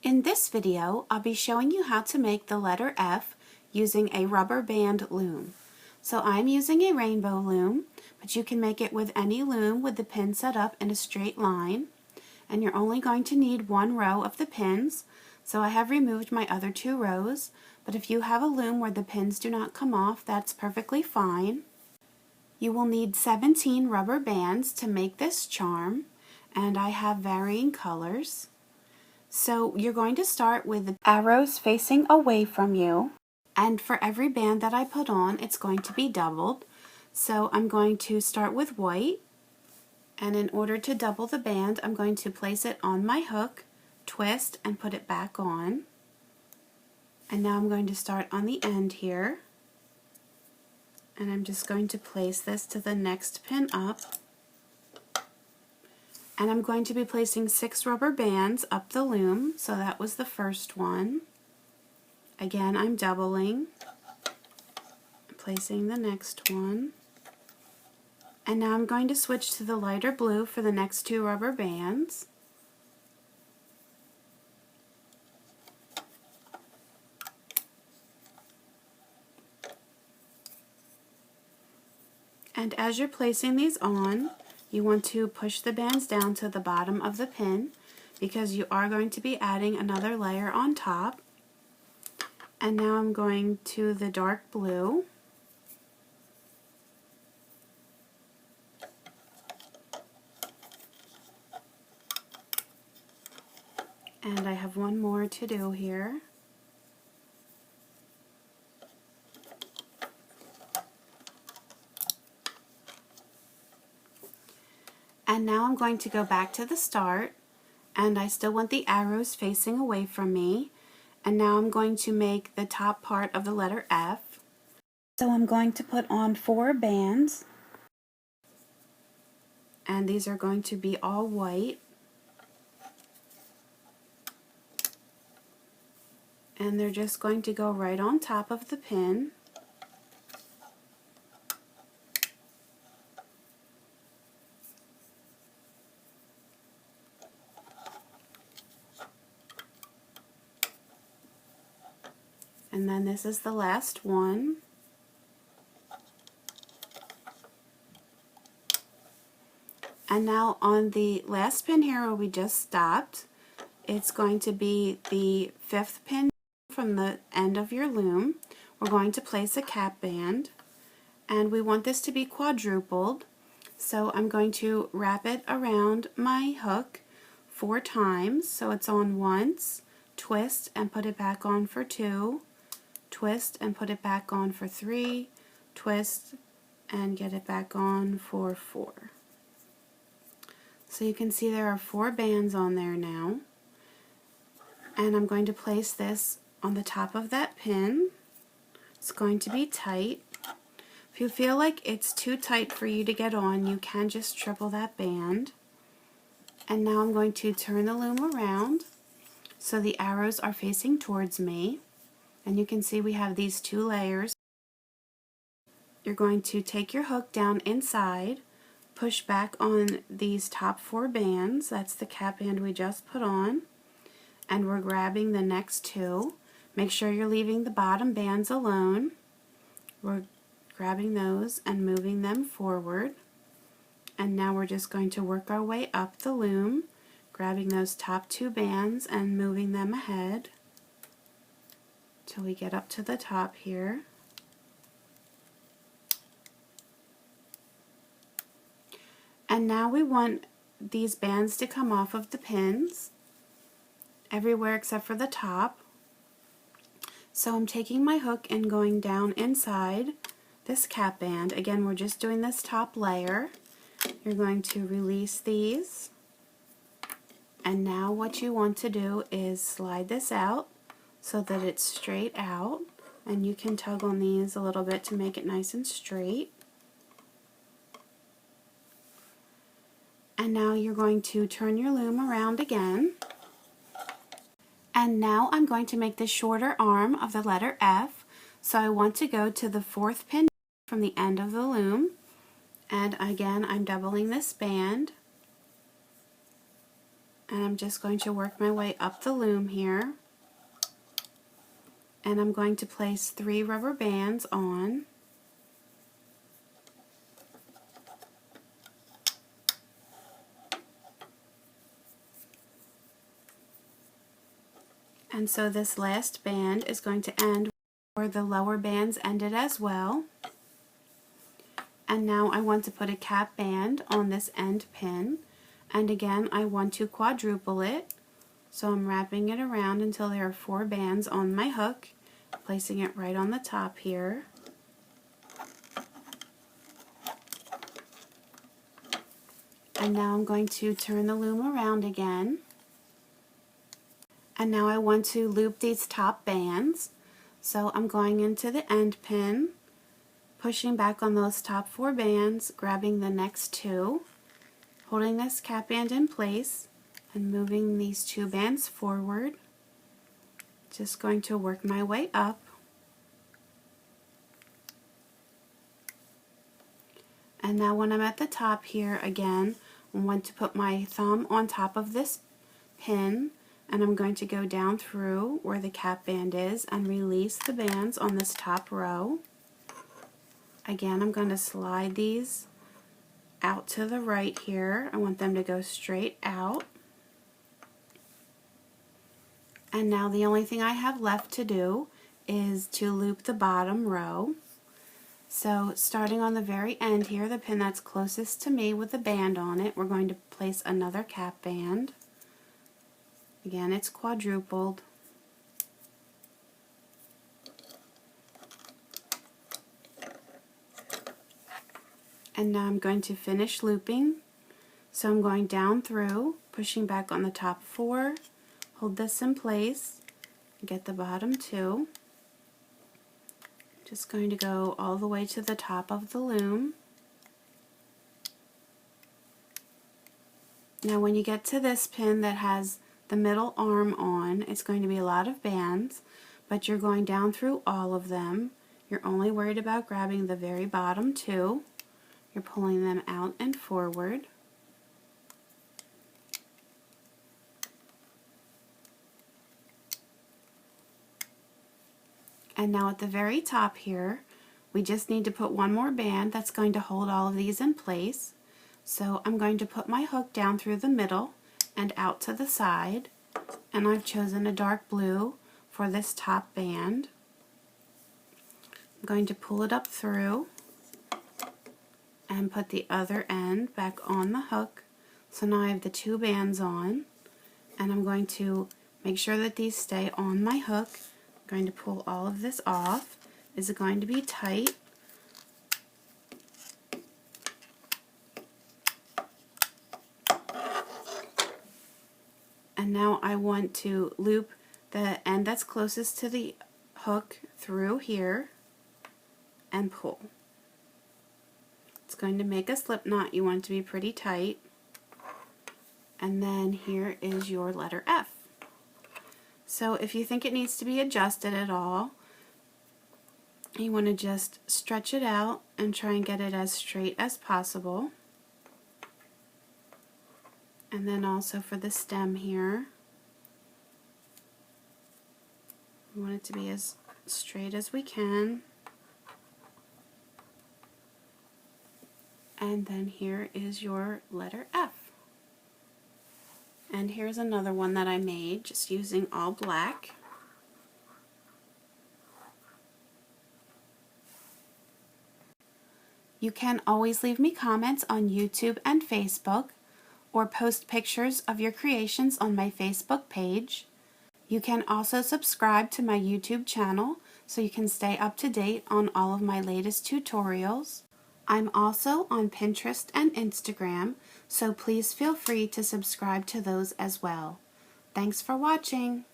In this video, I'll be showing you how to make the letter F using a rubber band loom. So I'm using a rainbow loom, but you can make it with any loom with the pin set up in a straight line. And you're only going to need one row of the pins, so I have removed my other two rows, but if you have a loom where the pins do not come off, that's perfectly fine. You will need 17 rubber bands to make this charm, and I have varying colors. So you're going to start with the arrows facing away from you, and for every band that I put on, it's going to be doubled. So I'm going to start with white, and in order to double the band, I'm going to place it on my hook, twist, and put it back on. And now I'm going to start on the end here, and I'm just going to place this to the next pin up. And I'm going to be placing 6 rubber bands up the loom, so that was the first one. Again, I'm doubling, placing the next one. And now I'm going to switch to the lighter blue for the next 2 rubber bands. And as you're placing these on, you want to push the bands down to the bottom of the pin because you are going to be adding another layer on top. And now I'm going to the dark blue. And I have one more to do here. And now I'm going to go back to the start, and I still want the arrows facing away from me. And now I'm going to make the top part of the letter F. So I'm going to put on 4 bands, and these are going to be all white. And they're just going to go right on top of the pin. And then this is the last one. And now on the last pin here where we just stopped, it's going to be the 5th pin from the end of your loom. We're going to place a cap band, and we want this to be quadrupled. So I'm going to wrap it around my hook 4 times. So it's on once, twist and put it back on for 2, twist and put it back on for 3, twist and get it back on for 4. So you can see there are 4 bands on there now. And I'm going to place this on the top of that pin. It's going to be tight. If you feel like it's too tight for you to get on, you can just triple that band. And now I'm going to turn the loom around so the arrows are facing towards me. And you can see we have these 2 layers. You're going to take your hook down inside, push back on these top 4 bands. That's the cap band we just put on. And we're grabbing the next 2. Make sure you're leaving the bottom bands alone. We're grabbing those and moving them forward. And now we're just going to work our way up the loom, grabbing those top 2 bands and moving them ahead till we get up to the top here. And now we want these bands to come off of the pins everywhere except for the top. So I'm taking my hook and going down inside this cap band. Again, we're just doing this top layer. You're going to release these, and now what you want to do is slide this out so that it's straight out, and you can tug on these a little bit to make it nice and straight. And now you're going to turn your loom around again. And now I'm going to make the shorter arm of the letter F. So I want to go to the 4th pin from the end of the loom. And again, I'm doubling this band. And I'm just going to work my way up the loom here. And I'm going to place 3 rubber bands on. And so this last band is going to end where the lower bands ended as well. And now I want to put a cap band on this end pin. And again, I want to quadruple it. So I'm wrapping it around until there are 4 bands on my hook, placing it right on the top here. And now I'm going to turn the loom around again. And now I want to loop these top bands. So I'm going into the end pin, pushing back on those top 4 bands, grabbing the next 2, holding this cap band in place, and moving these 2 bands forward. Just going to work my way up. And now when I'm at the top here again, I want to put my thumb on top of this pin, and I'm going to go down through where the cap band is and release the bands on this top row. Again, I'm going to slide these out to the right here. I want them to go straight out. And now the only thing I have left to do is to loop the bottom row. So starting on the very end here, the pin that's closest to me with the band on it, we're going to place another cap band. Again, it's quadrupled. And now I'm going to finish looping. So I'm going down through, pushing back on the top 4, hold this in place, get the bottom 2. Just going to go all the way to the top of the loom. Now when you get to this pin that has the middle arm on, it's going to be a lot of bands, but you're going down through all of them. You're only worried about grabbing the very bottom 2. You're pulling them out and forward. And now at the very top here, we just need to put one more band that's going to hold all of these in place. So I'm going to put my hook down through the middle and out to the side, and I've chosen a dark blue for this top band. I'm going to pull it up through and put the other end back on the hook. So now I have the 2 bands on, and I'm going to make sure that these stay on my hook. I'm going to pull all of this off. Is it going to be tight? And now I want to loop the end that's closest to the hook through here and pull. It's going to make a slip knot. You want it to be pretty tight. And then here is your letter F. So if you think it needs to be adjusted at all, you want to just stretch it out and try and get it as straight as possible. And then also for the stem here, we want it to be as straight as we can. And then here is your letter F. And here's another one that I made just using all black. You can always leave me comments on YouTube and Facebook, or post pictures of your creations on my Facebook page. You can also subscribe to my YouTube channel so you can stay up to date on all of my latest tutorials. I'm also on Pinterest and Instagram, so please feel free to subscribe to those as well. Thanks for watching!